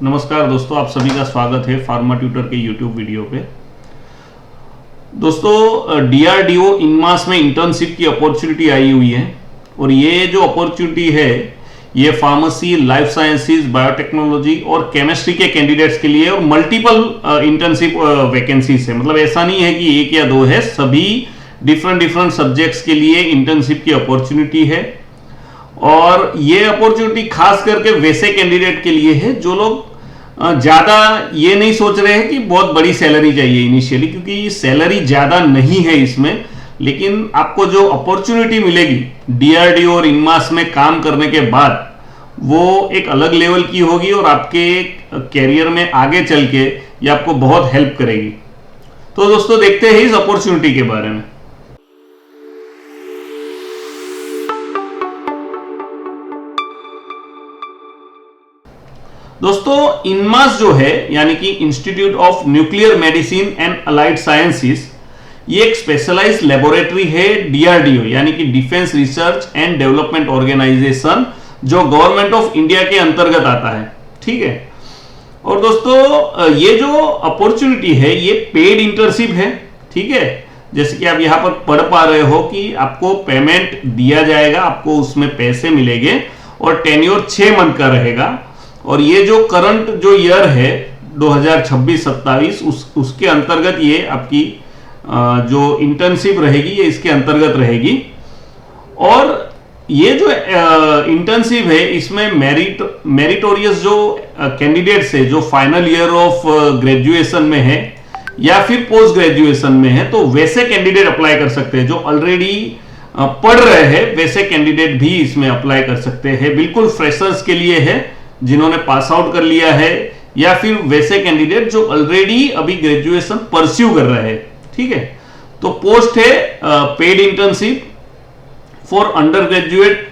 नमस्कार दोस्तों, आप सभी का स्वागत है फार्मा ट्यूटर के यूट्यूब वीडियो पे। दोस्तों, डीआरडीओ इनमास में इंटर्नशिप की अपॉर्चुनिटी आई हुई है और ये जो अपॉर्चुनिटी है ये फार्मेसी, लाइफ साइंसेज, बायोटेक्नोलॉजी और केमिस्ट्री के कैंडिडेट्स के लिए और मल्टीपल इंटर्नशिप वैकेंसीज है। मतलब ऐसा नहीं है कि एक या दो है, सभी डिफरेंट सब्जेक्ट्स के लिए इंटर्नशिप की अपॉर्चुनिटी है। और ये अपॉर्चुनिटी खास करके वैसे कैंडिडेट के लिए है जो लोग ज्यादा ये नहीं सोच रहे हैं कि बहुत बड़ी सैलरी चाहिए इनिशियली, क्योंकि सैलरी ज्यादा नहीं है इसमें, लेकिन आपको जो अपॉर्चुनिटी मिलेगी डीआरडीओ और इनमास में काम करने के बाद वो एक अलग लेवल की होगी और आपके कैरियर में आगे चल के ये आपको बहुत हेल्प करेगी। तो दोस्तों, देखते हैं इस अपॉर्चुनिटी के बारे में। दोस्तों, इनमास जो है यानी कि Institute of Nuclear Medicine and Allied Sciences, ये एक स्पेशलाइज्ड लेबोरेटरी है डीआरडीओ यानी कि Defence Research and Development Organisation, जो गवर्नमेंट ऑफ इंडिया के अंतर्गत आता है। ठीक है। और दोस्तों, ये जो अपॉर्चुनिटी है ये पेड इंटर्नशिप है। ठीक है। जैसे कि आप यहां पर पढ़ पा रहे हो कि आपको पेमेंट दिया जाएगा, आपको उसमें पैसे मिलेंगे और टेन्योर 6 मंथ का रहेगा। और ये जो करंट जो ईयर है 2026-27 उसके अंतर्गत ये आपकी जो इंटर्नशिप रहेगी ये इसके अंतर्गत रहेगी। और ये जो इंटर्नशिप है इसमें मेरिटोरियस जो कैंडिडेट्स है जो फाइनल ईयर ऑफ ग्रेजुएशन में है या फिर पोस्ट ग्रेजुएशन में है, तो वैसे कैंडिडेट अप्लाई कर सकते हैं। जो ऑलरेडी पढ़ रहे हैं वैसे कैंडिडेट भी इसमें अप्लाई कर सकते हैं। बिल्कुल फ्रेशर्स के लिए है जिन्होंने पास आउट कर लिया है, या फिर वैसे कैंडिडेट जो ऑलरेडी अभी ग्रेजुएशन परस्यू कर रहे हैं। ठीक है। तो पोस्ट है paid internship for under graduate,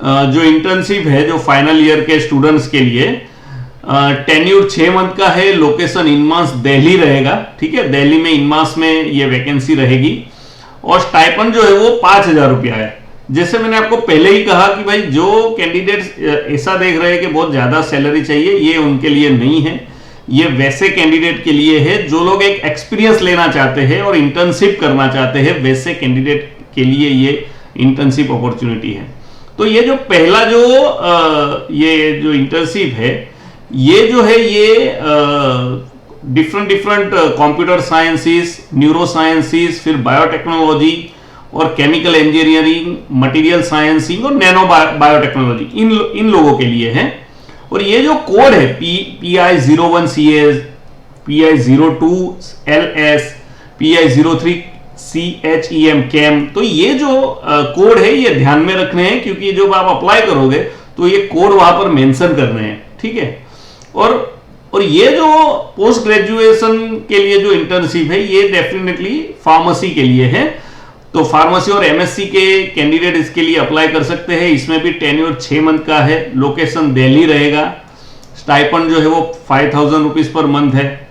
जो इंटर्नशिप है जो फाइनल ईयर के स्टूडेंट्स के लिए टेन्यूर 6 मंथ का है। लोकेशन इनमास दिल्ली रहेगा। ठीक है। दिल्ली में इनमास में ये वैकेंसी रहेगी और स्टाइपेंड जो है वो 5,000 रुपया है। जैसे मैंने आपको पहले ही कहा कि भाई जो कैंडिडेट्स ऐसा देख रहे हैं कि बहुत ज्यादा सैलरी चाहिए, ये उनके लिए नहीं है। ये वैसे कैंडिडेट के लिए है जो लोग एक एक्सपीरियंस लेना चाहते हैं और इंटर्नशिप करना चाहते हैं, वैसे कैंडिडेट के लिए ये इंटर्नशिप अपॉर्चुनिटी है। तो ये जो पहला ये जो इंटर्नशिप है ये जो है ये different computer sciences, neuro sciences, फिर बायोटेक्नोलॉजी और केमिकल इंजीनियरिंग, मटेरियल साइंसिंग और नैनो बायोटेक्नोलॉजी इन लोगों के लिए है। और ये जो कोड है PI01CS, PI02LS, PI03CHEM कैम, तो ये जो कोड है ये ध्यान में रखने हैं, क्योंकि जब आप अप्लाई करोगे तो ये कोड वहां पर मेंशन करने हैं। ठीक है। और ये जो पोस्ट ग्रेजुएशन के लिए जो इंटर्नशिप है ये डेफिनेटली फार्मेसी के लिए है। तो फार्मेसी और एमएससी के कैंडिडेट इसके लिए अप्लाई कर सकते हैं। इसमें भी टेन्योर 6 मंथ का है। लोकेशन दिल्ली रहेगा। स्टाइपेंड जो है वो 5,000 रुपीज पर मंथ है।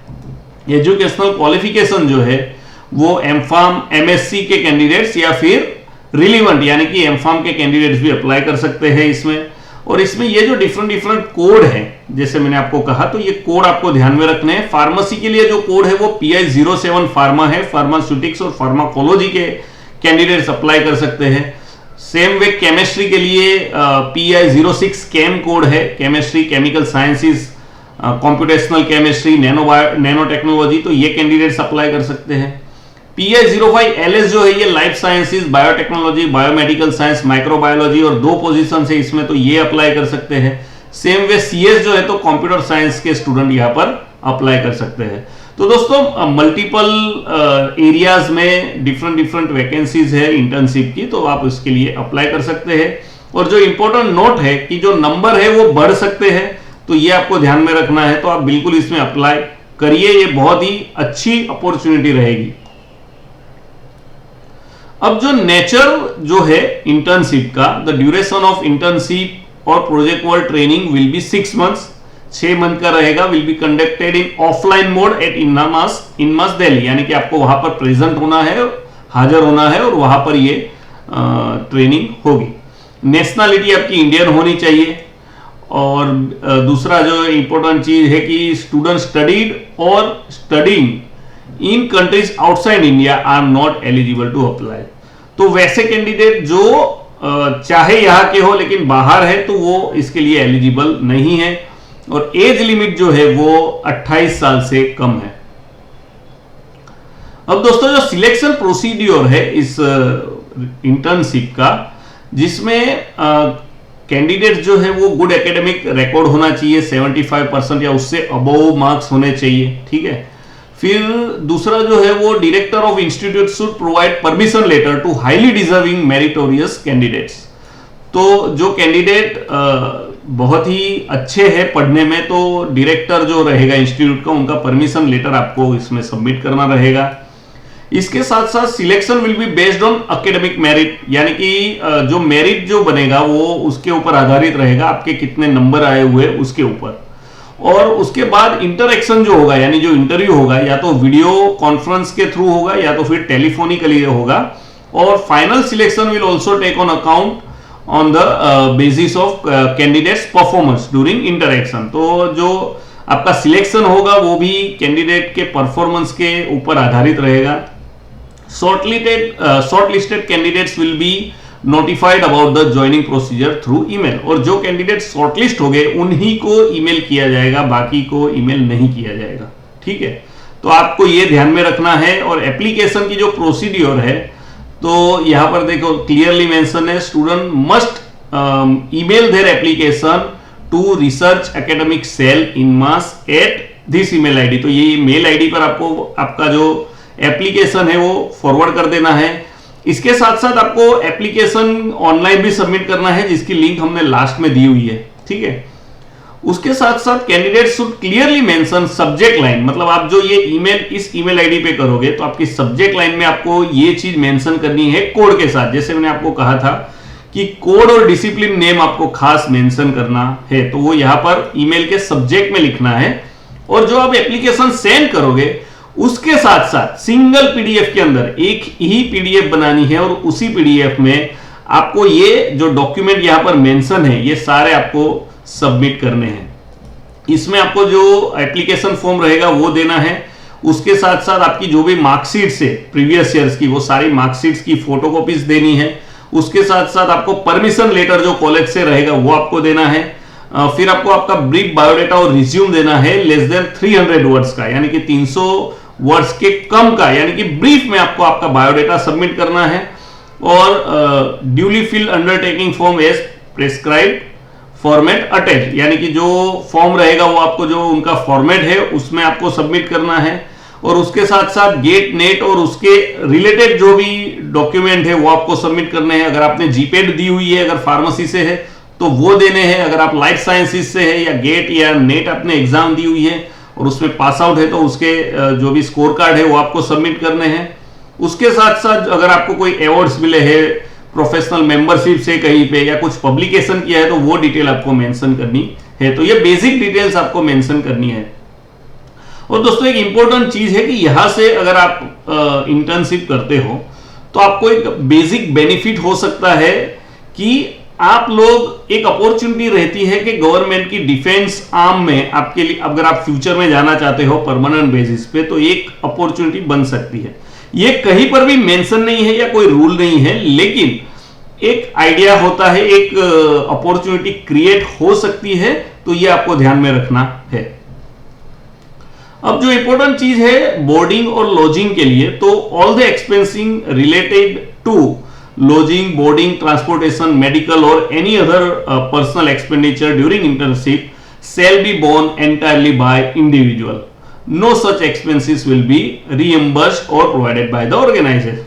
एजुकेशनल क्वालिफिकेशन जो है वो एमफार्म, एमएससी के कैंडिडेट्स या फिर रिलीवेंट यानी कि एमफार्म के कैंडिडेट्स भी अप्लाई कर सकते हैं इसमें। और इसमें ये जो डिफरेंट कोड है जैसे मैंने आपको कहा, तो ये कोड आपको ध्यान में रखने हैं। फार्मेसी के लिए जो कोड है वो PI07 फार्मा है। फार्मास्यूटिक्स और फार्माकोलॉजी के कैंडिडेट्स अप्लाई कर सकते हैं। सेम वे केमिस्ट्री के लिए PI06 कैम कोड है। Chemistry, chemical sciences, computational chemistry, nano technology, तो ये कैंडिडेट्स अप्लाई कर सकते हैं। PI05LS जो है ये life sciences, biotechnology, biomedical science, microbiology और 2 पोजीशन है इसमें, तो ये अप्लाई कर सकते हैं। सेम वे CS जो है तो कंप्यूटर साइंस के स्टूडेंट यहां पर अप्लाई कर सकते हैं। तो दोस्तों, मल्टीपल एरियाज में डिफरेंट वैकेंसीज है इंटर्नशिप की, तो आप इसके लिए अप्लाई कर सकते हैं। और जो इंपॉर्टेंट नोट है कि जो नंबर है वो बढ़ सकते हैं, तो ये आपको ध्यान में रखना है। तो आप बिल्कुल इसमें अप्लाई करिए, ये बहुत ही अच्छी अपॉर्चुनिटी रहेगी। अब जो नेचर जो है इंटर्नशिप का, द ड्यूरेशन ऑफ इंटर्नशिप और project work training will be 6 months, 6 month का रहेगा। Will be conducted in offline mode eight INMAS Delhi, यानी कि आपको वहां पर प्रेजेंट होना है, हाजिर होना है और वहां पर ये ट्रेनिंग होगी। नेशनलिटी आपकी इंडियन होनी चाहिए और दूसरा जो इंपॉर्टेंट चीज है कि स्टूडेंट स्टडीड और studying in countries outside India are not eligible to apply. तो वैसे कैंडिडेट जो चाहे यहाँ के हो लेकिन बाहर है तो वो इसके लिए एलिजिबल नहीं है, और एज लिमिट जो है वो 28 साल से कम है। अब दोस्तों जो सिलेक्शन प्रोसीड्योर है इस इंटर्नशिप का, जिसमें कैंडिडेट जो है वो गुड एकेडमिक रिकॉर्ड होना चाहिए, 75% या उससे अबव मार्क्स होने चाहिए, ठीक है। फिर दूसरा जो है वो director of institute should provide permission letter to highly deserving meritorious candidates. तो जो कैंडिडेट बहुत ही अच्छे हैं पढ़ने में, तो डायरेक्टर जो रहेगा इंस्टीट्यूट का, उनका परमिशन लेटर आपको इसमें सबमिट करना रहेगा। इसके साथ साथ selection will be based on academic merit, यानी कि जो मेरिट जो बनेगा वो उसके ऊपर आधारित रहेगा, आपके कितने नंबर आए हुए उसके ऊपर। और उसके बाद इंटरेक्शन जो होगा, यानी जो इंटरव्यू होगा, या तो वीडियो कॉन्फ्रेंस के थ्रू होगा या तो फिर टेलीफोनिकली होगा। और final selection will also take on account on the basis of candidates performance during interaction. तो जो आपका सिलेक्शन होगा वो भी कैंडिडेट के परफॉर्मेंस के ऊपर आधारित रहेगा। Shortlisted candidates will be notified about the joining procedure through email, और जो कैंडिडेट शॉर्टलिस्ट हो गए उन्हीं को ईमेल किया जाएगा, बाकी को ईमेल नहीं किया जाएगा, ठीक है। तो आपको ये ध्यान में रखना है। और एप्लीकेशन की जो प्रोसीड्योर है, तो यहां पर देखो क्लियरली मेंशन है, student must email their application to research academic cell INMAS at this email ID. तो ये मेल आईडी पर आपको आपका जो एप्लीकेशन है वो फॉरवर्ड कर देना है। इसके साथ साथ आपको एप्लीकेशन ऑनलाइन भी सबमिट करना है, जिसकी लिंक हमने लास्ट में दी हुई है, ठीक है। उसके साथ साथ candidate should clearly mention subject line, मतलब आप जो ये ईमेल इस ईमेल आईडी पे करोगे तो आपकी सब्जेक्ट लाइन में आपको ये चीज मेंशन करनी है कोड के साथ। जैसे मैंने आपको कहा था कि कोड और डिसिप्लिन नेम आपको खास मेंशन करना है, तो वो यहां पर ईमेल के सब्जेक्ट में लिखना है। और जो आप एप्लीकेशन सेंड करोगे उसके साथ साथ सिंगल पीडीएफ के अंदर एक ही पीडीएफ बनानी है, और उसी पीडीएफ में आपको ये जो डॉक्यूमेंट यहां पर मेंशन है ये सारे आपको सबमिट करने हैं। इसमें आपको जो एप्लीकेशन फॉर्म रहेगा वो देना है, उसके साथ साथ आपकी जो भी मार्कशीट्स है प्रीवियस ईयर्स की, वो सारी मार्कशीट्स की फोटोकॉपीज देनी है। उसके साथ साथ आपको परमिशन लेटर जो कॉलेज से रहेगा वो आपको देना है। फिर आपको आपका ब्रीफ बायोडाटा और रिज्यूम देना है लेस देन 300 वर्ड्स का, यानी कि 300 वर्ड्स के कम का, यानी कि ब्रीफ में आपको आपका बायोडाटा सबमिट करना है। और duly filled undertaking form as prescribed format attach, यानी कि जो फॉर्म रहेगा वो आपको जो उनका फॉर्मेट है उसमें आपको सबमिट करना है। और उसके साथ साथ गेट नेट और उसके रिलेटेड जो भी डॉक्यूमेंट है वो आपको सबमिट करने हैं। अगर आपने जीपेड दी हुई है, अगर फार्मेसी से है तो वो देने हैं। अगर आप लाइफ साइंसेस से है या गेट या नेट आपने एग्जाम दी हुई है और उसमें पास आउट है तो उसके जो भी स्कोर कार्ड है वो आपको सबमिट करने हैं। उसके साथ साथ अगर आपको कोई अवार्ड्स मिले हैं प्रोफेशनल मेंबरशिप से कहीं पे, या कुछ पब्लिकेशन किया है, तो वो डिटेल आपको मेंशन करनी है। तो ये बेसिक डिटेल्स आपको मेंशन करनी है। और दोस्तों एक इंपॉर्टेंट चीज है कि यहां से अगर आप इंटर्नशिप करते हो तो आपको एक बेसिक बेनिफिट हो सकता है कि आप लोग, एक अपॉर्चुनिटी रहती है कि गवर्नमेंट की डिफेंस आर्म में आपके लिए, अगर आप फ्यूचर में जाना चाहते हो परमानेंट बेसिस पे, तो एक अपॉर्चुनिटी बन सकती है। ये कहीं पर भी मेंशन नहीं है या कोई रूल नहीं है, लेकिन एक आइडिया होता है, एक अपॉर्चुनिटी क्रिएट हो सकती है, तो ये आपको ध्यान में रखना है। अब जो इंपॉर्टेंट चीज है बोर्डिंग और लॉजिंग के लिए, तो all the expensing related to lodging, boarding, transportation, medical or any other personal expenditure during internship shall be borne entirely by individual. No such expenses will be reimbursed or provided by the organization.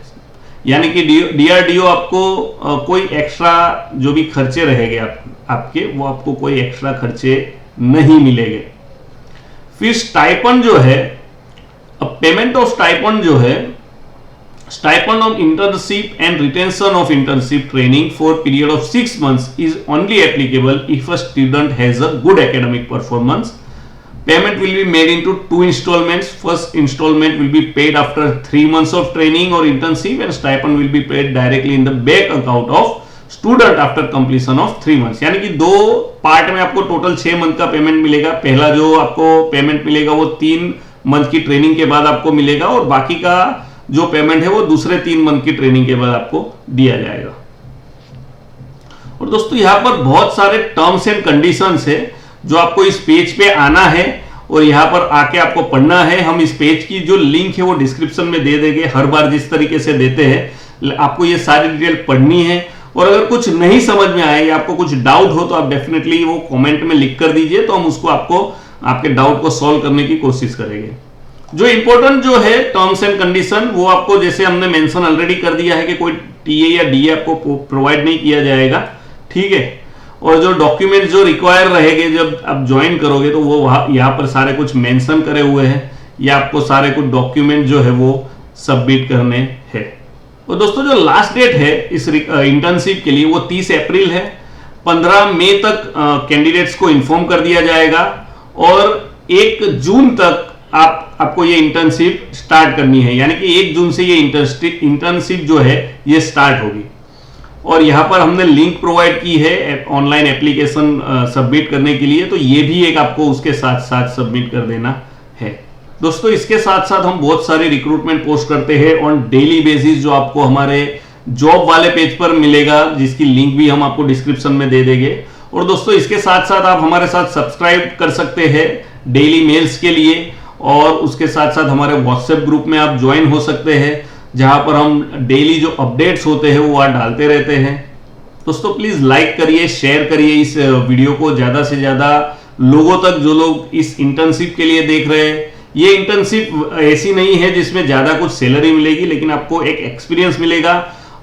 यानी कि DRDO आपको कोई extra जो भी खर्चे रहेंगे आपके, वो आपको कोई एक्स्ट्रा खर्चे नहीं मिलेंगे। फिर स्टाइपेंड जो है, अब पेमेंट ऑफ स्टाइपेंड जो है, stipend on internship and retention of internship training for period of 6 months is only applicable if a student has a good academic performance. Payment will be made into 2 installments. First installment will be paid after 3 months of training or internship, and stipend will be paid directly in the bank account of student after completion of 3 months, यानी कि 2 part में आपको total 6 month का payment मिलेगा। पहला जो आपको payment मिलेगा वो 3 मंथ की ट्रेनिंग के बाद आपको मिलेगा और बाकी का जो पेमेंट है वो दूसरे 3 मंथ की ट्रेनिंग के बाद आपको दिया जाएगा। और दोस्तों यहां पर बहुत सारे टर्म्स एंड कंडीशंस है जो आपको इस पेज पे आना है और यहां पर आके आपको पढ़ना है। हम इस पेज की जो लिंक है वो डिस्क्रिप्शन में दे देंगे, हर बार जिस तरीके से देते हैं आपको ये सारी डिटेल पढ़नी है। और अगर कुछ नहीं समझ में आए या आपको कुछ डाउट हो तो आप डेफिनेटली वो कमेंट में लिख कर दीजिए, तो हम उसको आपके डाउट को सॉल्व करने की कोशिश करेंगे। जो इंपॉर्टेंट जो है टर्म्स एंड कंडीशन वो आपको जैसे हमने मेंशन ऑलरेडी कर दिया है कि कोई टीए या डीए आपको प्रोवाइड नहीं किया जाएगा, ठीक है। और जो डॉक्यूमेंट जो रिक्वायर रहेंगे जब आप ज्वाइन करोगे तो वो यहाँ पर सारे कुछ मेंशन करे हुए हैं, या आपको सारे कुछ डॉक्यूमेंट जो है वो सबमिट करने हैं। और दोस्तों जो लास्ट डेट है इस इंटर्नशिप के लिए वो 30 अप्रैल है। 15 मई तक कैंडिडेट्स को इन्फॉर्म कर दिया जाएगा और 1 जून तक आपको ये इंटर्नशिप स्टार्ट करनी है, यानी कि 1 जून से ये इंटर्नशिप जो है ये स्टार्ट होगी। और यहां पर हमने लिंक प्रोवाइड की है ऑनलाइन एप्लीकेशन सबमिट करने के लिए, तो ये भी एक आपको उसके साथ साथ सबमिट कर देना है। दोस्तों इसके साथ साथ हम बहुत सारे रिक्रूटमेंट पोस्ट करते हैं ऑन डेली बेसिस, जो आपको हमारे जॉब वाले पेज पर मिलेगा, जिसकी लिंक भी हम आपको डिस्क्रिप्शन में दे देंगे। और दोस्तों इसके साथ साथ आप हमारे साथ सब्सक्राइब कर सकते हैं डेली मेल्स के लिए, और उसके साथ साथ हमारे व्हाट्सएप ग्रुप में आप ज्वाइन हो सकते हैं, जहां पर हम डेली जो अपडेट्स होते हैं वो आप डालते रहते हैं। दोस्तों प्लीज लाइक करिए, शेयर करिए इस वीडियो को ज्यादा से ज्यादा लोगों तक, जो लोग इस इंटर्नशिप के लिए देख रहे हैं। ये इंटर्नशिप ऐसी नहीं है जिसमें ज्यादा कुछ सैलरी मिलेगी, लेकिन आपको एक एक्सपीरियंस मिलेगा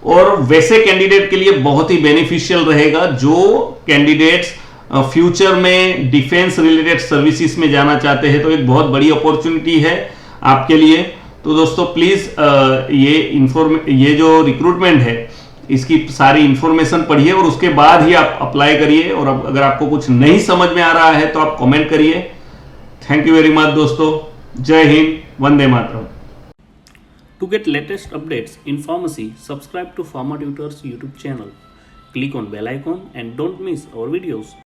और वैसे कैंडिडेट के लिए बहुत ही बेनिफिशियल रहेगा जो कैंडिडेट्स फ्यूचर में डिफेंस रिलेटेड सर्विसेज में जाना चाहते हैं। तो एक बहुत बड़ी अपॉर्चुनिटी है आपके लिए। तो दोस्तों प्लीज ये जो रिक्रूटमेंट है इसकी सारी इंफॉर्मेशन पढ़िए और उसके बाद ही आप अप्लाई करिए। और अगर आपको कुछ नहीं समझ में आ रहा है तो आप कमेंट करिए। थैंक यू वेरी मच दोस्तों। जय Hind, Vande Mataram. To get latest updates in pharmacy, subscribe to Pharma Tutors YouTube channel. Click on bell icon and don't miss our videos.